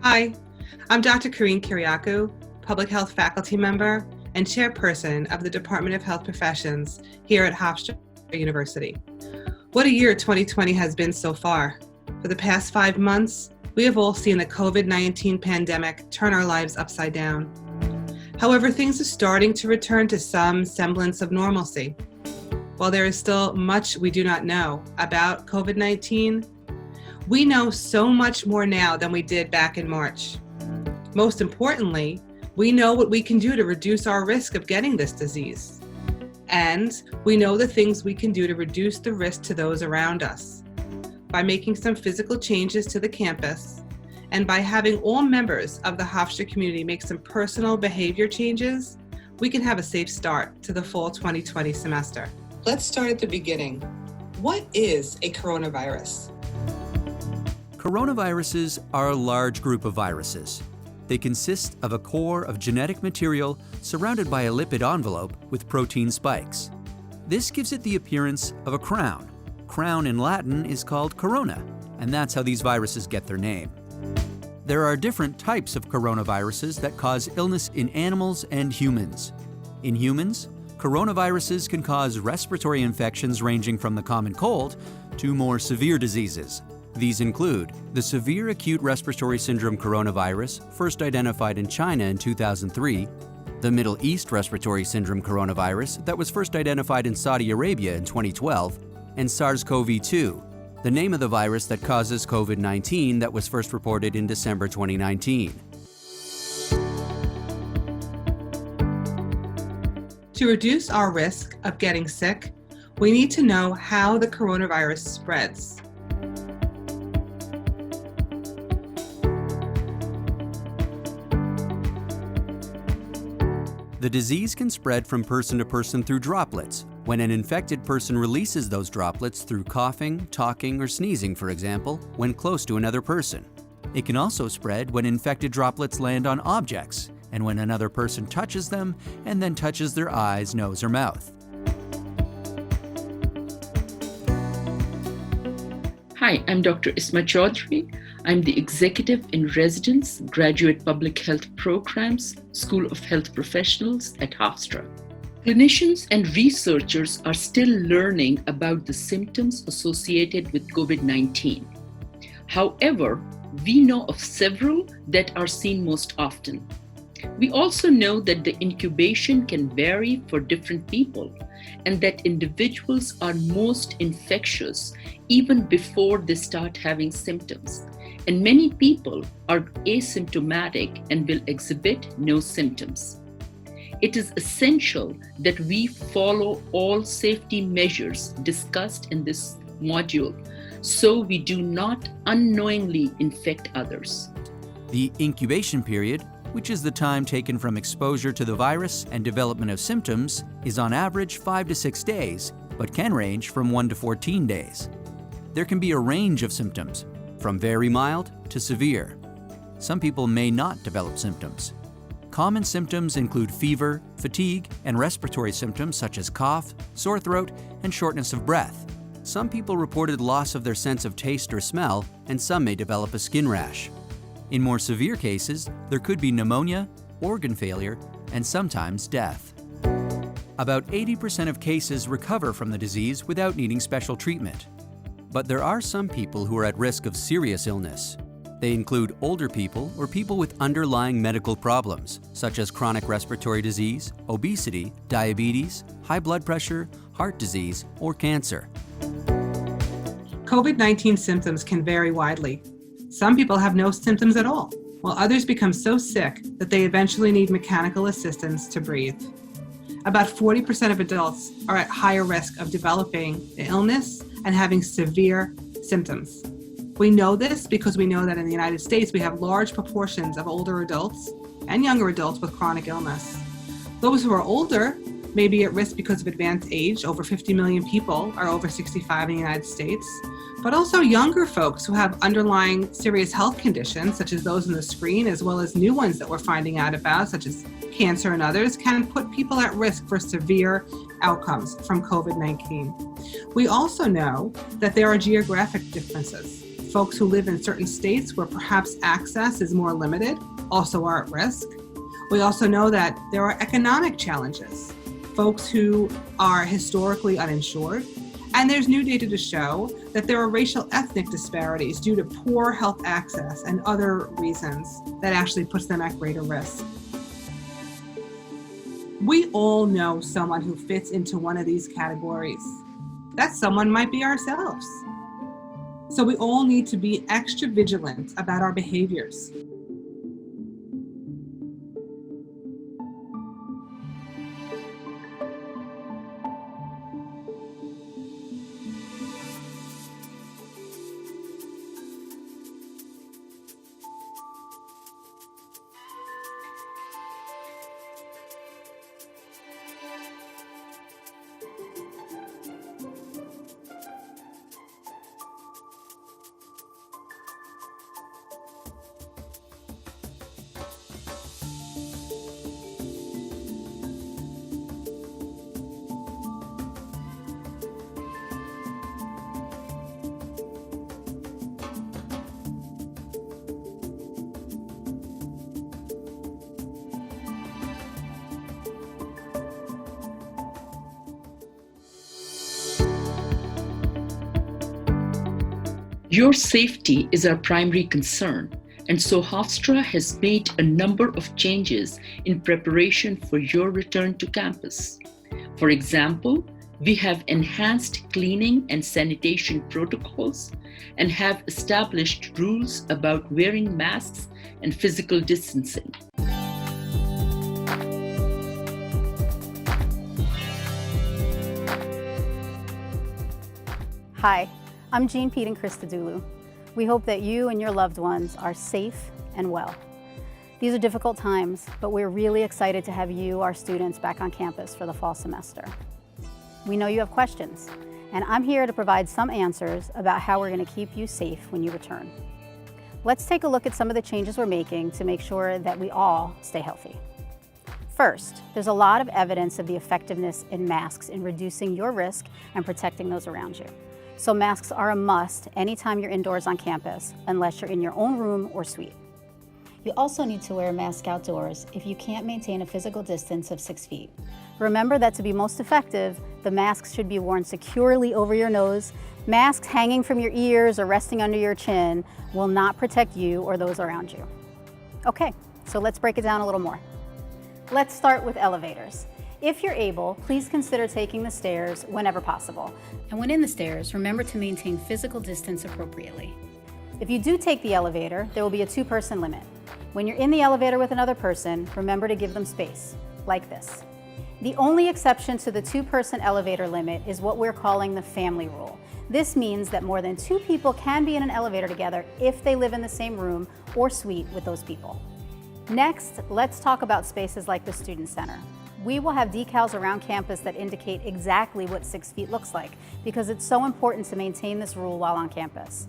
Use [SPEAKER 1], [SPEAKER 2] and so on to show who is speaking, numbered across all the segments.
[SPEAKER 1] Hi, I'm Dr. Karine Kiriakou, Public Health Faculty Member and Chairperson of the Department of Health Professions here at Hofstra University. What a year 2020 has been so far. For the past 5 months, we have all seen the COVID-19 pandemic turn our lives upside down. However, things are starting to return to some semblance of normalcy. While there is still much we do not know about COVID-19, we know so much more now than we did back in March. Most importantly, we know what we can do to reduce our risk of getting this disease. And we know the things we can do to reduce the risk to those around us. By making some physical changes to the campus, and by having all members of the Hofstra community make some personal behavior changes, we can have a safe start to the fall 2020 semester. Let's start at the beginning. What is a coronavirus?
[SPEAKER 2] Coronaviruses are a large group of viruses. They consist of a core of genetic material surrounded by a lipid envelope with protein spikes. This gives it the appearance of a crown. Crown in Latin is called corona, and that's how these viruses get their name. There are different types of coronaviruses that cause illness in animals and humans. In humans, coronaviruses can cause respiratory infections ranging from the common cold to more severe diseases. These include the severe acute respiratory syndrome coronavirus, first identified in China in 2003, the Middle East respiratory syndrome coronavirus that was first identified in Saudi Arabia in 2012, and SARS-CoV-2, the name of the virus that causes COVID-19 that was first reported in December 2019.
[SPEAKER 1] To reduce our risk of getting sick, we need to know how the coronavirus spreads.
[SPEAKER 2] The disease can spread from person to person through droplets, when an infected person releases those droplets through coughing, talking, or sneezing, for example, when close to another person. It can also spread when infected droplets land on objects, and when another person touches them and then touches their eyes, nose, or mouth.
[SPEAKER 3] Hi, I'm Dr. Isma Chaudhry. I'm the Executive in Residence, Graduate Public Health Programs, School of Health Professionals at Hofstra. Clinicians and researchers are still learning about the symptoms associated with COVID-19. However, we know of several that are seen most often. We also know that the incubation can vary for different people and that individuals are most infectious even before they start having symptoms. And many people are asymptomatic and will exhibit no symptoms. It is essential that we follow all safety measures discussed in this module so we do not unknowingly infect others.
[SPEAKER 2] The incubation period, which is the time taken from exposure to the virus and development of symptoms, is on average 5 to 6 days, but can range from 1 to 14 days. There can be a range of symptoms, from very mild to severe. Some people may not develop symptoms. Common symptoms include fever, fatigue, and respiratory symptoms such as cough, sore throat, and shortness of breath. Some people reported loss of their sense of taste or smell, and some may develop a skin rash. In more severe cases, there could be pneumonia, organ failure, and sometimes death. About 80% of cases recover from the disease without needing special treatment. But there are some people who are at risk of serious illness. They include older people or people with underlying medical problems, such as chronic respiratory disease, obesity, diabetes, high blood pressure, heart disease, or cancer.
[SPEAKER 1] COVID-19 symptoms can vary widely. Some people have no symptoms at all, while others become so sick that they eventually need mechanical assistance to breathe. About 40% of adults are at higher risk of developing the illness and having severe symptoms. We know this because we know that in the United States, we have large proportions of older adults and younger adults with chronic illness. Those who are older may be at risk because of advanced age. Over 50 million people are over 65 in the United States. But also younger folks who have underlying serious health conditions, such as those on the screen, as well as new ones that we're finding out about, such as cancer and others, can put people at risk for severe outcomes from COVID-19. We also know that there are geographic differences. Folks who live in certain states where perhaps access is more limited also are at risk. We also know that there are economic challenges, folks who are historically uninsured, and there's new data to show that there are racial ethnic disparities due to poor health access and other reasons that actually puts them at greater risk. We all know someone who fits into one of these categories. That someone might be ourselves. So we all need to be extra vigilant about our behaviors.
[SPEAKER 3] Your safety is our primary concern, and so Hofstra has made a number of changes in preparation for your return to campus. For example, we have enhanced cleaning and sanitation protocols and have established rules about wearing masks and physical distancing.
[SPEAKER 4] Hi, I'm Jean Pete and Christodoulou. We hope that you and your loved ones are safe and well. These are difficult times, but we're really excited to have you, our students, back on campus for the fall semester. We know you have questions, and I'm here to provide some answers about how we're going to keep you safe when you return. Let's take a look at some of the changes we're making to make sure that we all stay healthy. First, there's a lot of evidence of the effectiveness in masks in reducing your risk and protecting those around you. So masks are a must anytime you're indoors on campus, unless you're in your own room or suite. You also need to wear a mask outdoors if you can't maintain a physical distance of 6 feet. Remember that to be most effective, the masks should be worn securely over your nose. Masks hanging from your ears or resting under your chin will not protect you or those around you. Okay, so let's break it down a little more. Let's start with elevators. If you're able, please consider taking the stairs whenever possible. And when in the stairs, remember to maintain physical distance appropriately. If you do take the elevator, there will be a 2-person limit. When you're in the elevator with another person, remember to give them space, like this. The only exception to the 2-person elevator limit is what we're calling the family rule. This means that more than 2 people can be in an elevator together if they live in the same room or suite with those people. Next, let's talk about spaces like the Student Center. We will have decals around campus that indicate exactly what 6 feet looks like because it's so important to maintain this rule while on campus.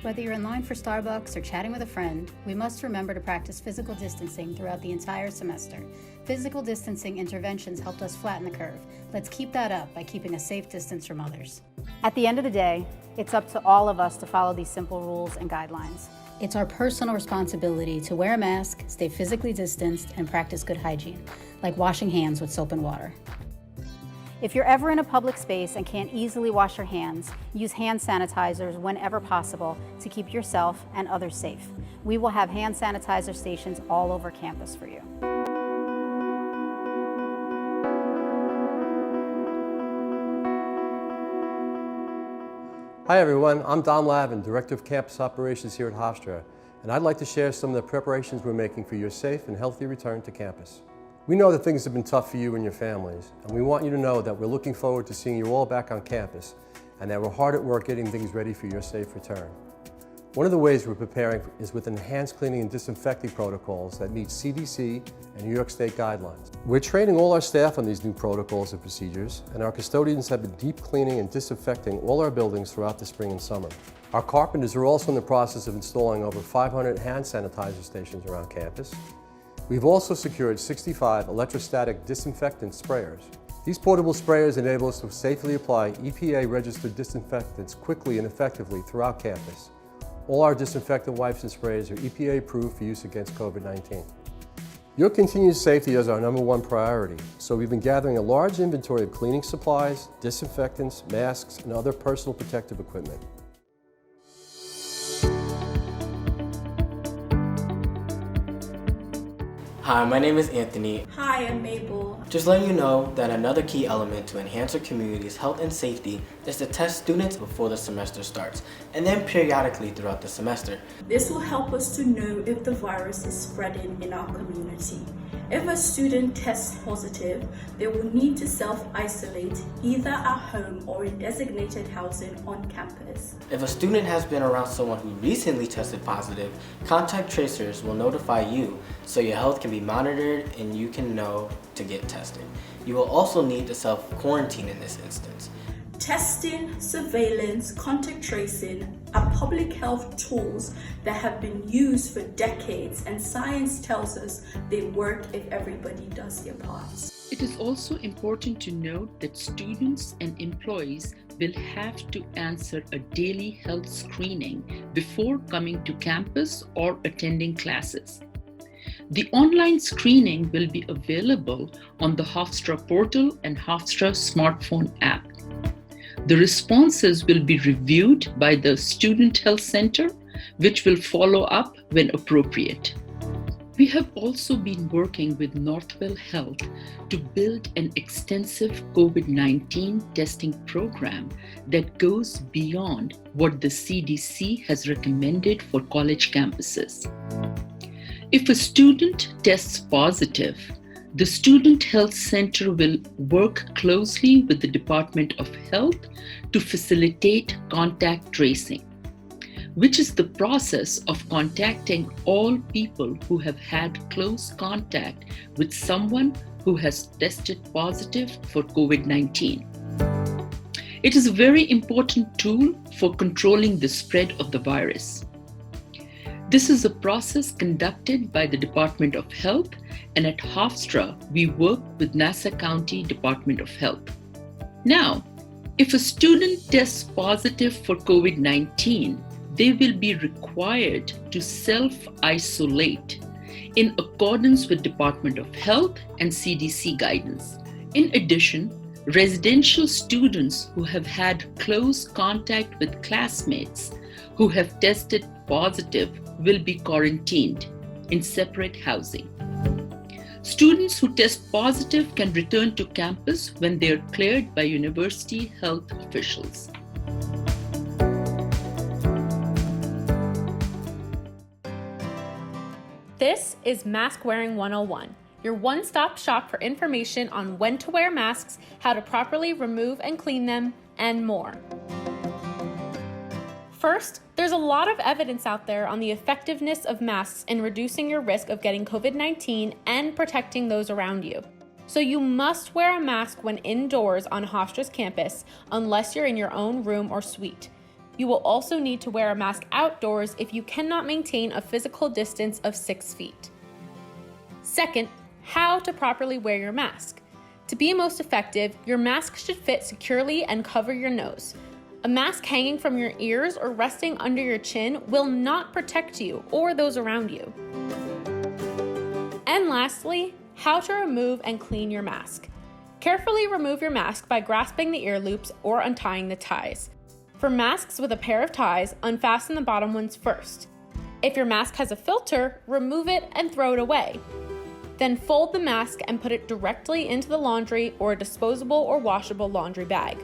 [SPEAKER 4] Whether you're in line for Starbucks or chatting with a friend, we must remember to practice physical distancing throughout the entire semester. Physical distancing interventions helped us flatten the curve. Let's keep that up by keeping a safe distance from others. At the end of the day, it's up to all of us to follow these simple rules and guidelines. It's our personal responsibility to wear a mask, stay physically distanced, and practice good hygiene, like washing hands with soap and water. If you're ever in a public space and can't easily wash your hands, use hand sanitizers whenever possible to keep yourself and others safe. We will have hand sanitizer stations all over campus for you.
[SPEAKER 5] Hi everyone, I'm Don Lavin, Director of Campus Operations here at Hofstra, and I'd like to share some of the preparations we're making for your safe and healthy return to campus. We know that things have been tough for you and your families, and we want you to know that we're looking forward to seeing you all back on campus, and that we're hard at work getting things ready for your safe return. One of the ways we're preparing is with enhanced cleaning and disinfecting protocols that meet CDC and New York State guidelines. We're training all our staff on these new protocols and procedures, and our custodians have been deep cleaning and disinfecting all our buildings throughout the spring and summer. Our carpenters are also in the process of installing over 500 hand sanitizer stations around campus. We've also secured 65 electrostatic disinfectant sprayers. These portable sprayers enable us to safely apply EPA-registered disinfectants quickly and effectively throughout campus, All our disinfectant wipes and sprays are EPA approved for use against COVID-19. Your continued safety is our #1 priority, so we've been gathering a large inventory of cleaning supplies, disinfectants, masks, and other personal protective equipment.
[SPEAKER 6] Hi, my name is Anthony.
[SPEAKER 7] Hi, I'm Mabel.
[SPEAKER 6] Just letting you know that another key element to enhance our community's health and safety is to test students before the semester starts, and then periodically throughout the semester.
[SPEAKER 7] This will help us to know if the virus is spreading in our community. If a student tests positive, they will need to self-isolate either at home or in designated housing on campus.
[SPEAKER 6] If a student has been around someone who recently tested positive, contact tracers will notify you so your health can be monitored and you can know to get tested. You will also need to self-quarantine in this instance.
[SPEAKER 7] Testing, surveillance, contact tracing are public health tools that have been used for decades, and science tells us they work if everybody does their parts.
[SPEAKER 3] It is also important to note that students and employees will have to answer a daily health screening before coming to campus or attending classes. The online screening will be available on the Hofstra portal and Hofstra smartphone app. The responses will be reviewed by the Student Health Center, which will follow up when appropriate. We have also been working with Northwell Health to build an extensive COVID-19 testing program that goes beyond what the CDC has recommended for college campuses. If a student tests positive, the Student Health Center will work closely with the Department of Health to facilitate contact tracing, which is the process of contacting all people who have had close contact with someone who has tested positive for COVID-19. It is a very important tool for controlling the spread of the virus. This is a process conducted by the Department of Health, and at Hofstra, we work with Nassau County Department of Health. Now, if a student tests positive for COVID-19, they will be required to self-isolate in accordance with Department of Health and CDC guidance. In addition, residential students who have had close contact with classmates who have tested positive will be quarantined in separate housing. Students who test positive can return to campus when they are cleared by university health officials.
[SPEAKER 8] This is Mask Wearing 101, your one-stop shop for information on when to wear masks, how to properly remove and clean them, and more. First, there's a lot of evidence out there on the effectiveness of masks in reducing your risk of getting COVID-19 and protecting those around you. So you must wear a mask when indoors on Hofstra's campus unless you're in your own room or suite. You will also need to wear a mask outdoors if you cannot maintain a physical distance of 6 feet. Second, how to properly wear your mask. To be most effective, your mask should fit securely and cover your nose. A mask hanging from your ears or resting under your chin will not protect you or those around you. And lastly, how to remove and clean your mask. Carefully remove your mask by grasping the ear loops or untying the ties. For masks with a pair of ties, unfasten the bottom ones first. If your mask has a filter, remove it and throw it away. Then fold the mask and put it directly into the laundry or a disposable or washable laundry bag.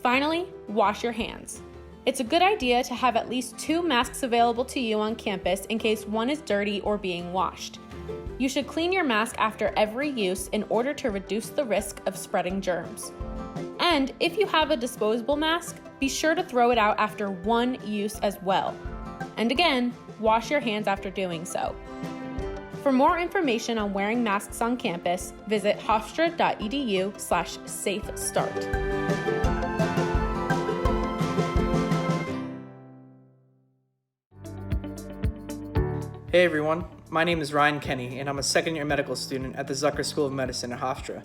[SPEAKER 8] Finally, wash your hands. It's a good idea to have at least 2 masks available to you on campus in case one is dirty or being washed. You should clean your mask after every use in order to reduce the risk of spreading germs. And if you have a disposable mask, be sure to throw it out after 1 use as well. And again, wash your hands after doing so. For more information on wearing masks on campus, visit hofstra.edu/safestart.
[SPEAKER 9] Hey everyone, my name is Ryan Kenny and I'm a second-year medical student at the Zucker School of Medicine at Hofstra.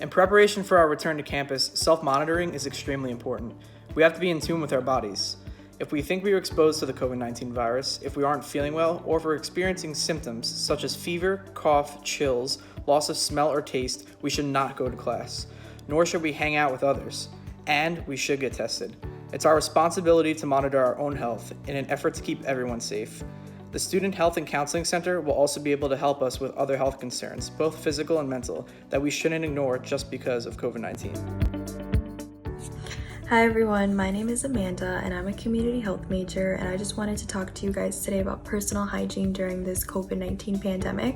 [SPEAKER 9] In preparation for our return to campus, self-monitoring is extremely important. We have to be in tune with our bodies. If we think we were exposed to the COVID-19 virus, if we aren't feeling well, or if we're experiencing symptoms such as fever, cough, chills, loss of smell or taste, we should not go to class, nor should we hang out with others, and we should get tested. It's our responsibility to monitor our own health in an effort to keep everyone safe. The Student Health and Counseling Center will also be able to help us with other health concerns, both physical and mental, that we shouldn't ignore just because of COVID-19.
[SPEAKER 10] Hi everyone, my name is Amanda and I'm a community health major, and I just wanted to talk to you guys today about personal hygiene during this COVID-19 pandemic.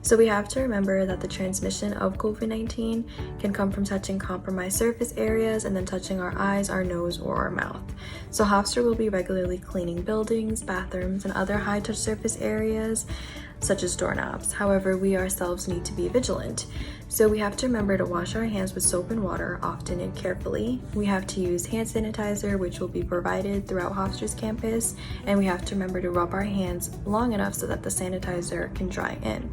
[SPEAKER 10] So we have to remember that the transmission of COVID-19 can come from touching compromised surface areas and then touching our eyes, our nose, or our mouth. So Hofstra will be regularly cleaning buildings, bathrooms, and other high-touch surface areas such as doorknobs. However, we ourselves need to be vigilant. So we have to remember to wash our hands with soap and water often and carefully. We have to use hand sanitizer, which will be provided throughout Hofstra's campus, and we have to remember to rub our hands long enough so that the sanitizer can dry in.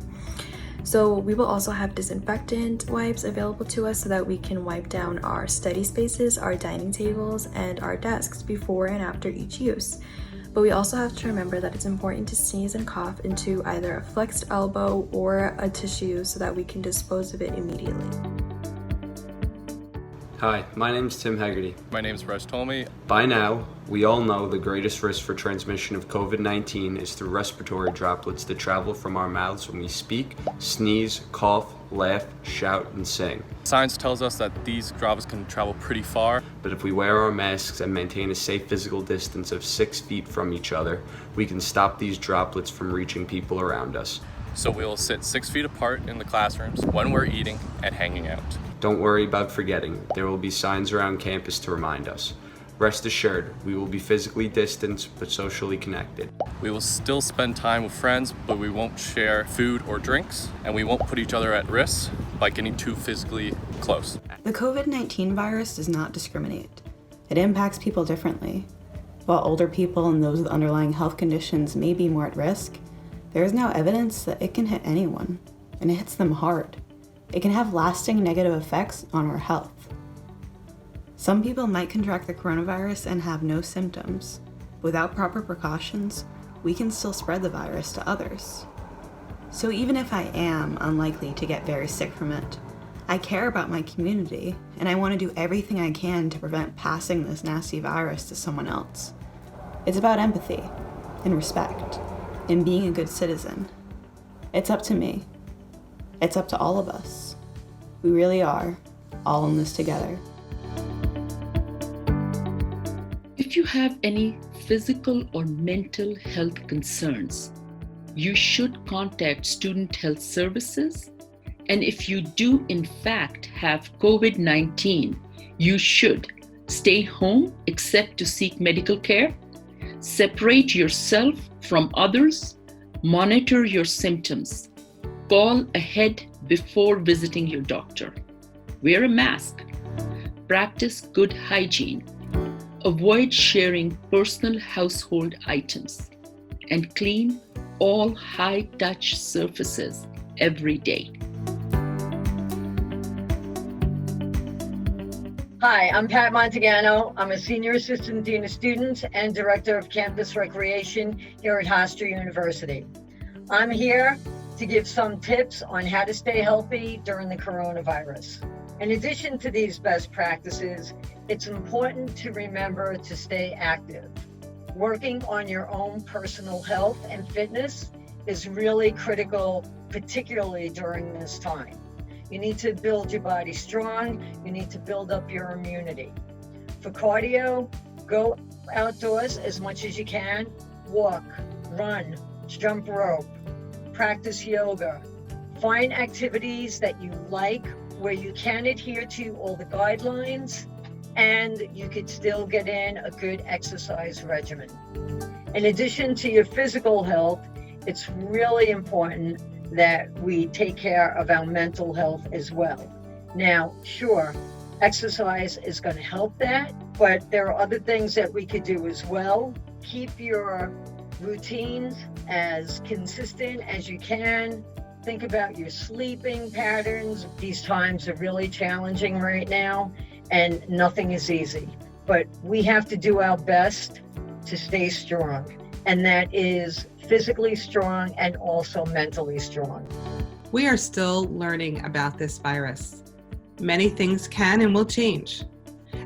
[SPEAKER 10] So we will also have disinfectant wipes available to us so that we can wipe down our study spaces, our dining tables, and our desks before and after each use. But we also have to remember that it's important to sneeze and cough into either a flexed elbow or a tissue so that we can dispose of it immediately.
[SPEAKER 11] Hi, my name's Tim Hegarty.
[SPEAKER 12] My name's Raj Tolmi.
[SPEAKER 11] By now, we all know the greatest risk for transmission of COVID-19 is through respiratory droplets that travel from our mouths when we speak, sneeze, cough, laugh, shout, and sing.
[SPEAKER 12] Science tells us that these droplets can travel pretty far.
[SPEAKER 11] But if we wear our masks and maintain a safe physical distance of 6 feet from each other, we can stop these droplets from reaching people around us.
[SPEAKER 12] So we will sit 6 feet apart in the classrooms when we're eating and hanging out.
[SPEAKER 11] Don't worry about forgetting. There will be signs around campus to remind us. Rest assured, we will be physically distanced but socially connected.
[SPEAKER 12] We will still spend time with friends, but we won't share food or drinks, and we won't put each other at risk by getting too physically close.
[SPEAKER 13] The COVID-19 virus does not discriminate. It impacts people differently. While older people and those with underlying health conditions may be more at risk, there is now evidence that it can hit anyone, and it hits them hard. It can have lasting negative effects on our health. Some people might contract the coronavirus and have no symptoms. Without proper precautions, we can still spread the virus to others. So even if I am unlikely to get very sick from it, I care about my community, and I want to do everything I can to prevent passing this nasty virus to someone else. It's about empathy and respect and being a good citizen. It's up to me. It's up to all of us. We really are all in this together.
[SPEAKER 3] If you have any physical or mental health concerns, you should contact Student Health Services. And if you do in fact have COVID-19, you should stay home except to seek medical care, separate yourself from others, monitor your symptoms, call ahead before visiting your doctor, wear a mask, practice good hygiene, avoid sharing personal household items, and clean all high-touch surfaces every day.
[SPEAKER 14] Hi, I'm Pat Montagano. I'm a Senior Assistant Dean of Students and Director of Campus Recreation here at Hofstra University. I'm here to give some tips on how to stay healthy during the coronavirus. In addition to these best practices, it's important to remember to stay active. Working on your own personal health and fitness is really critical, particularly during this time. You need to build your body strong. You need to build up your immunity. For cardio, go outdoors as much as you can. Walk, run, jump rope, practice yoga. Find activities that you like where you can adhere to all the guidelines and you could still get in a good exercise regimen. In addition to your physical health, it's really important that we take care of our mental health as well. Now, sure, exercise is going to help that, but there are other things that we could do as well. Keep your routines as consistent as you can. Think about your sleeping patterns. These times are really challenging right now, and nothing is easy. But we have to do our best to stay strong, and that is physically strong and also mentally strong.
[SPEAKER 1] We are still learning about this virus. Many things can and will change.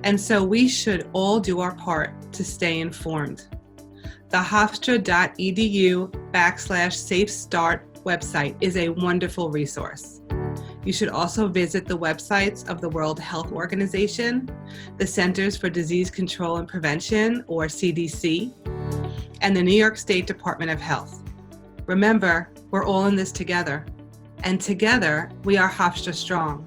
[SPEAKER 1] And so we should all do our part to stay informed. The hofstra.edu/Safe Start website is a wonderful resource. You should also visit the websites of the World Health Organization, the Centers for Disease Control and Prevention, or CDC, and the New York State Department of Health. Remember, we're all in this together, and together we are Hofstra strong.